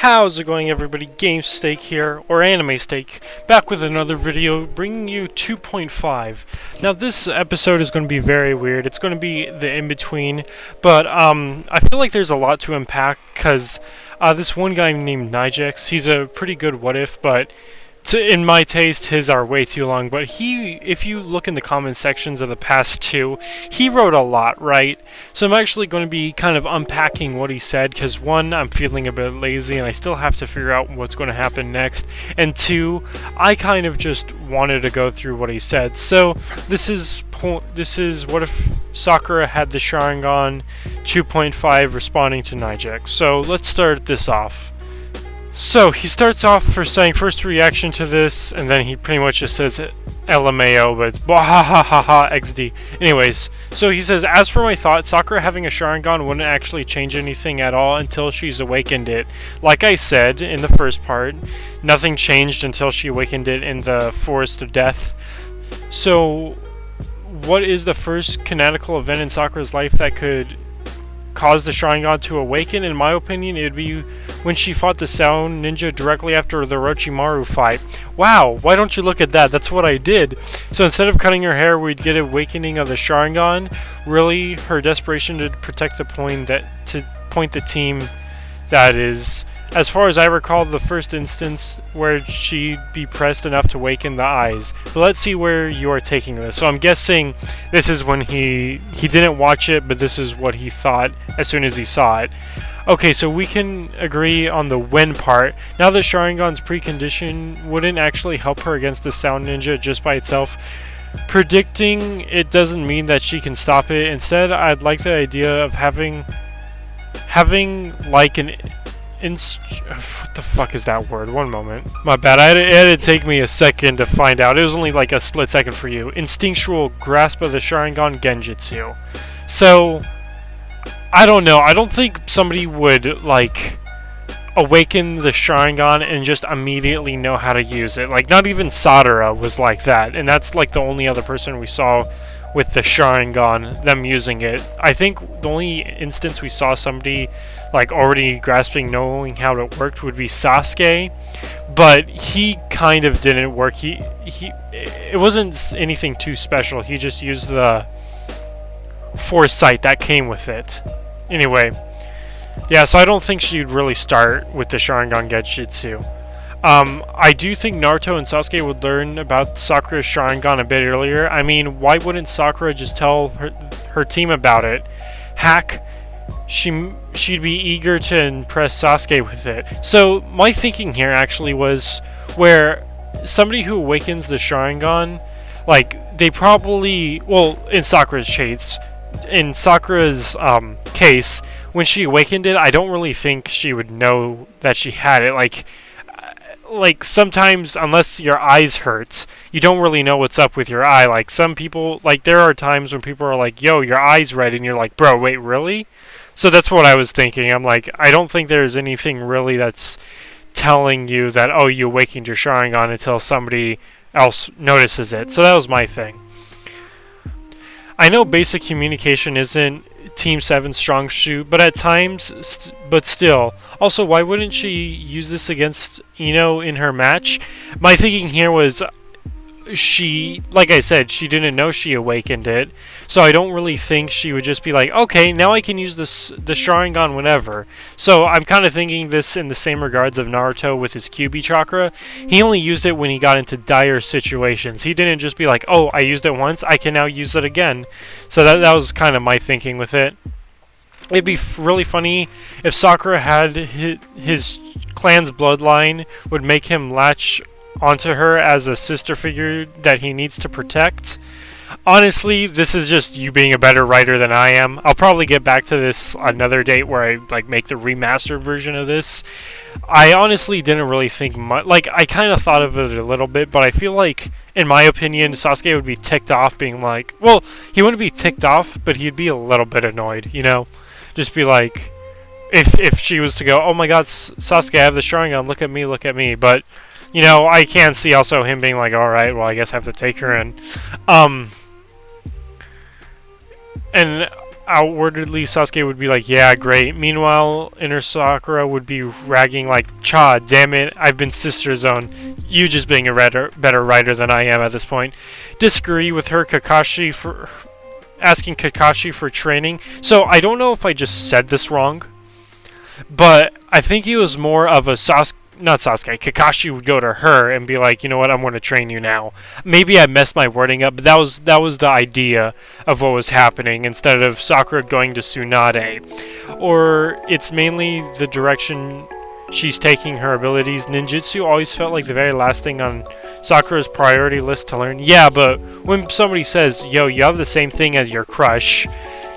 How's it going, everybody? Game Steak here, or Anime Steak, back with another video bringing you 2.5. Now this episode is going to be very weird. It's going to be the in-between, but I feel like there's a lot to unpack because this one guy named Nijex, he's a pretty good what-if, but in my taste, his are way too long. But if you look in the comment sections of the past two, he wrote a lot, right? So I'm actually going to be kind of unpacking what he said, because one, I'm feeling a bit lazy and I still have to figure out what's going to happen next, and two, I kind of just wanted to go through what he said. So this is what if Sakura had the Sharingan 2.5 responding to Nijex. So let's start this off. So he starts off for saying first reaction to this, and then he pretty much just says LMAO, but it's ha XD. Anyways, so he says, as for my thought, Sakura having a Sharingan wouldn't actually change anything at all until she's awakened it. Like I said in the first part, nothing changed until she awakened it in the Forest of Death. So what is the first canonical event in Sakura's life that could cause the Sharingan to awaken? In my opinion, it would be when she fought the Sound Ninja directly after the Orochimaru fight. Wow, why don't you look at that? That's what I did. So instead of cutting her hair, we'd get awakening of the Sharingan. Really, her desperation to protect the point the team, that is. As far as I recall, the first instance where she'd be pressed enough to awaken the eyes. But let's see where you are taking this. So I'm guessing this is when he didn't watch it, but this is what he thought as soon as he saw it. Okay, so we can agree on the when part. Now that Sharingan's precondition wouldn't actually help her against the Sound Ninja just by itself. Predicting it doesn't mean that she can stop it. Instead, I'd like the idea of having like an what the fuck is that word? One moment. My bad. It had to take me a second to find out. It was only like a split second for you. Instinctual grasp of the Sharingan Genjutsu. So, I don't know. I don't think somebody would, like, awaken the Sharingan and just immediately know how to use it. Like, not even Sadara was like that. And that's, like, the only other person we saw with the Sharingan, them using it. I think the only instance we saw somebody like already grasping, knowing how it worked would be Sasuke, but he kind of didn't work. It wasn't anything too special. He just used the foresight that came with it. Anyway, yeah, so I don't think she'd really start with the Sharingan Genjutsu. I do think Naruto and Sasuke would learn about Sakura's Sharingan a bit earlier. I mean, why wouldn't Sakura just tell her team about it? Heck, she'd be eager to impress Sasuke with it. So my thinking here actually was where somebody who awakens the Sharingan, like they probably, well, in Sakura's case, when she awakened it, I don't really think she would know that she had it. Like sometimes, unless your eyes hurt, you don't really know what's up with your eye. Like some people, like there are times when people are like, yo, your eye's red, and you're like, bro, wait, really? So that's what I was thinking. I'm like, I don't think there's anything really that's telling you that, oh, you awakened your Sharingan until somebody else notices it. So that was my thing. I know basic communication isn't Team 7's strong suit, but at times, but still. Also, why wouldn't she use this against Ino in her match? My thinking here was like I said, she didn't know she awakened it, so I don't really think she would just be like, okay, now I can use the Sharingan whenever. So I'm kind of thinking this in the same regards of Naruto with his Kyuubi chakra. He only used it when he got into dire situations. He didn't just be like, oh, I used it once, I can now use it again. So that was kind of my thinking with it. It'd be really funny if Sakura had his clan's bloodline would make him latch onto her as a sister figure that he needs to protect. Honestly, this is just you being a better writer than I am. I'll probably get back to this another date where I like make the remastered version of this. I honestly didn't really think much. Like, I kind of thought of it a little bit, but I feel like, in my opinion, Sasuke would be ticked off being like, well, he wouldn't be ticked off, but he'd be a little bit annoyed, you know? Just be like, if she was to go, oh my god, Sasuke, I have the Sharingan, look at me, but you know, I can see also him being like, alright, well, I guess I have to take her in. And outwardly Sasuke would be like, yeah, great. Meanwhile, inner Sakura would be ragging like, cha, damn it, I've been Sister Zone. You just being a better writer than I am at this point. Disagree with her, Kakashi, for asking Kakashi for training. So I don't know if I just said this wrong, but I think he was more of a Kakashi would go to her and be like, you know what, I'm going to train you now. Maybe I messed my wording up, but that was the idea of what was happening instead of Sakura going to Tsunade. Or it's mainly the direction she's taking her abilities. Ninjutsu always felt like the very last thing on Sakura's priority list to learn. Yeah, but when somebody says, yo, you have the same thing as your crush,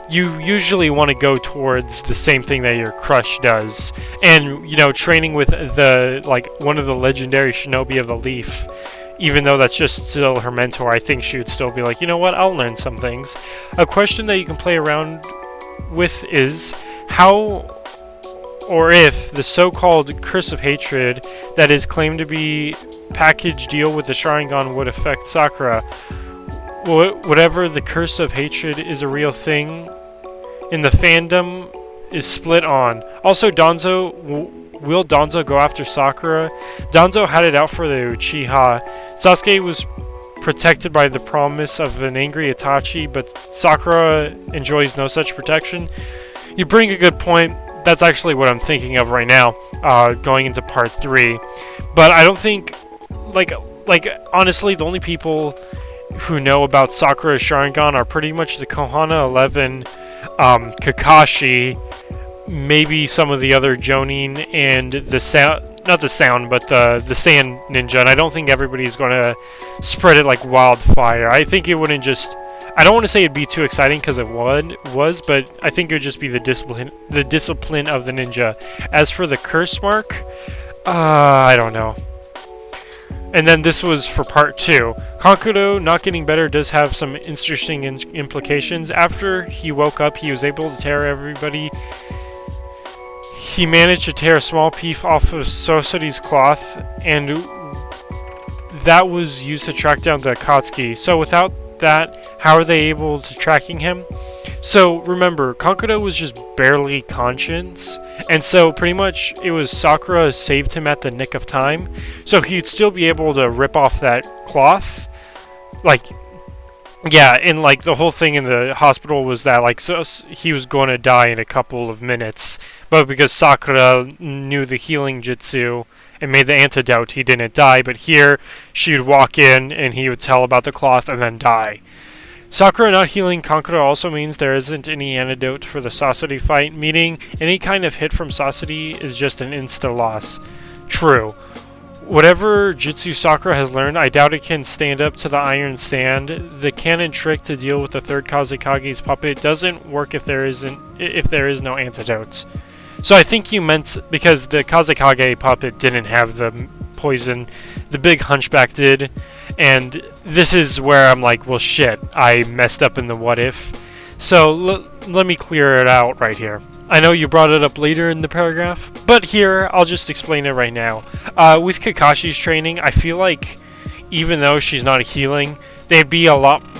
you usually want to go towards the same thing that your crush does. And, you know, training with one of the legendary shinobi of the leaf, even though that's just still her mentor, I think she would still be like, you know what, I'll learn some things. A question that you can play around with is how or if the so-called Curse of Hatred that is claimed to be package deal with the Sharingan would affect Sakura. Whatever the Curse of Hatred is a real thing in the fandom is split on. Also, will Danzo go after Sakura? Danzo had it out for the Uchiha. Sasuke was protected by the promise of an angry Itachi, but Sakura enjoys no such protection. You bring a good point. That's actually what I'm thinking of right now, going into part 3. But I don't think, like honestly, the only people who know about Sakura's Sharingan are pretty much the Konoha 11, Kakashi, maybe some of the other Jonin, and the Sand Ninja. And I don't think everybody's going to spread it like wildfire. I think it wouldn't just... I don't want to say it'd be too exciting because it was, but I think it would just be the discipline of the ninja. As for the curse mark, I don't know. And then this was for part 2. Kankuro not getting better does have some interesting implications. After he woke up, he was able to tear everybody. He managed to tear a small piece off of Sosori's cloth, and that was used to track down the Akatsuki. So without that, how are they able to tracking him? So remember, Kankuro was just barely conscious, and so pretty much it was Sakura saved him at the nick of time, so he'd still be able to rip off that cloth. Like, yeah, and like the whole thing in the hospital was that like so he was going to die in a couple of minutes, but because Sakura knew the healing jutsu and made the antidote, he didn't die. But here, she would walk in and he would tell about the cloth and then die. Sakura not healing Kankuro also means there isn't any antidote for the Sasori fight, meaning any kind of hit from Sasori is just an insta-loss. True. Whatever jutsu Sakura has learned, I doubt it can stand up to the Iron Sand. The canon trick to deal with the third Kazekage's puppet doesn't work if there is no antidote. So I think you meant because the Kazekage puppet didn't have the poison, the big hunchback did, and this is where I'm like, well shit, I messed up in the what if. So let me clear it out right here. I know you brought it up later in the paragraph, but here, I'll just explain it right now. With Kakashi's training, I feel like even though she's not healing, they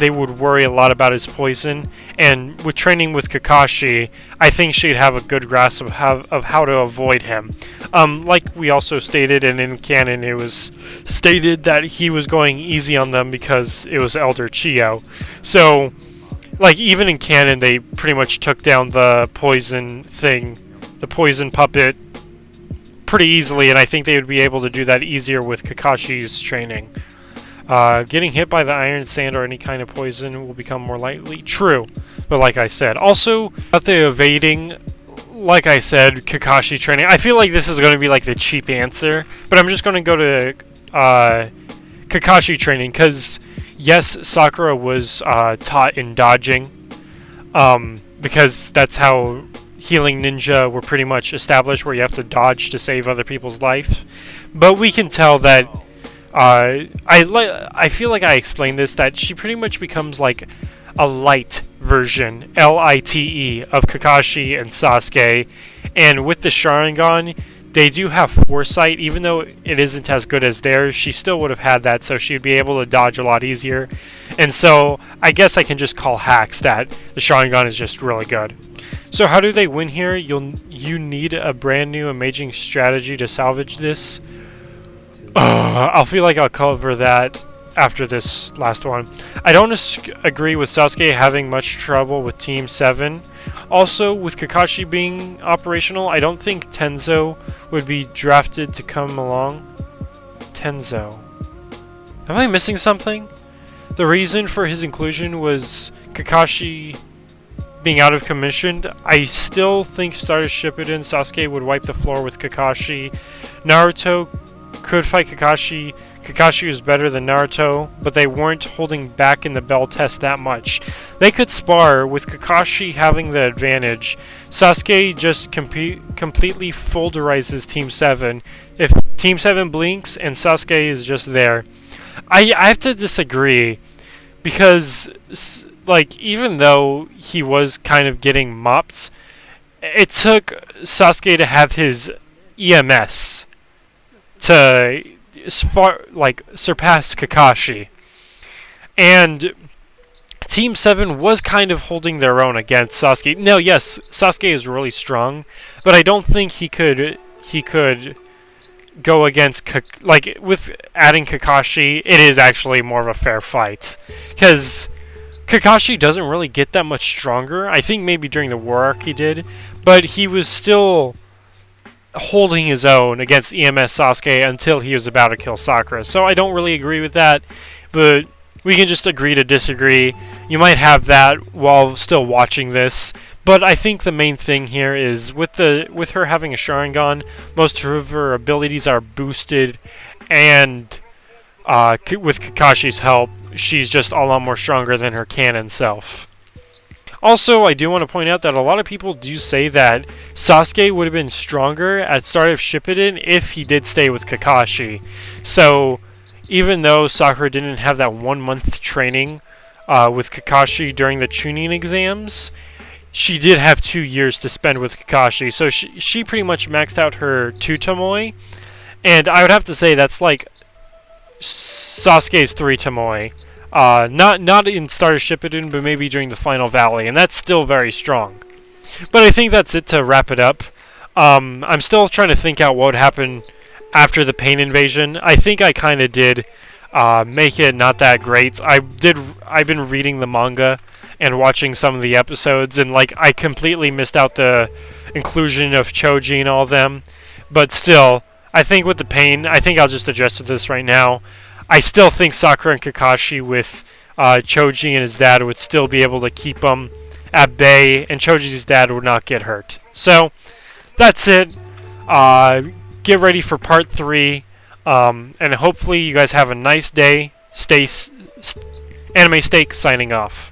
would worry a lot about his poison, and with training with Kakashi, I think she'd have a good grasp of how to avoid him. Like we also stated, and in canon it was stated that he was going easy on them because it was Elder Chiyo. So, like even in canon, they pretty much took down the poison thing, the poison puppet, pretty easily, and I think they would be able to do that easier with Kakashi's training. Getting hit by the iron sand or any kind of poison will become more likely. True. But like I said, also, about the evading, like I said, Kakashi training, I feel like this is going to be like the cheap answer, but I'm just going to go to Kakashi training, because yes, Sakura was taught in dodging, because that's how healing ninja were pretty much established, where you have to dodge to save other people's life. But we can tell that I feel like I explained this, that she pretty much becomes like a light version, L-I-T-E, of Kakashi and Sasuke. And with the Sharingan, they do have foresight. Even though it isn't as good as theirs, she still would have had that, so she'd be able to dodge a lot easier. And so I guess I can just call hacks that the Sharingan is just really good. So how do they win here? You need a brand new amazing strategy to salvage this. I'll feel like I'll cover that after this last one. I don't agree with Sasuke having much trouble with Team 7. Also, with Kakashi being operational, I don't think Tenzo would be drafted to come along. Tenzo. Am I missing something? The reason for his inclusion was Kakashi being out of commission. I still think Stardust Shippuden Sasuke would wipe the floor with Kakashi. Naruto could fight Kakashi. Kakashi was better than Naruto, but they weren't holding back in the bell test that much. They could spar, with Kakashi having the advantage. Sasuke just completely fulderizes Team 7. If Team 7 blinks and Sasuke is just there. I have to disagree, because like, even though he was kind of getting mopped, it took Sasuke to have his EMS to surpass Kakashi. And Team 7 was kind of holding their own against Sasuke. Now, yes, Sasuke is really strong, but I don't think he could go against with adding Kakashi. It is actually more of a fair fight, because Kakashi doesn't really get that much stronger. I think maybe during the war arc he did, but he was still holding his own against EMS Sasuke until he was about to kill Sakura. So I don't really agree with that, but we can just agree to disagree. You might have that while still watching this, but I think the main thing here is with her having a Sharingan, most of her abilities are boosted, and with Kakashi's help, she's just a lot more stronger than her canon self. Also, I do want to point out that a lot of people do say that Sasuke would have been stronger at start of Shippuden if he did stay with Kakashi. So, even though Sakura didn't have that 1 month training with Kakashi during the Chunin exams, she did have 2 years to spend with Kakashi. So she pretty much maxed out her 2 Tomoe, and I would have to say that's like Sasuke's 3 Tomoe. Not in Starter Shippuden, but maybe during the Final Valley, and that's still very strong. But I think that's it to wrap it up. I'm still trying to think out what would happen after the Pain Invasion. I think I kind of did make it not that great. I've been reading the manga and watching some of the episodes, and I completely missed out the inclusion of Choji and all of them. But still, I think with the Pain, I think I'll just address this right now. I still think Sakura and Kakashi with Choji and his dad would still be able to keep them at bay, and Choji's dad would not get hurt. So, that's it. Get ready for part 3, and hopefully you guys have a nice day. Anime Steak signing off.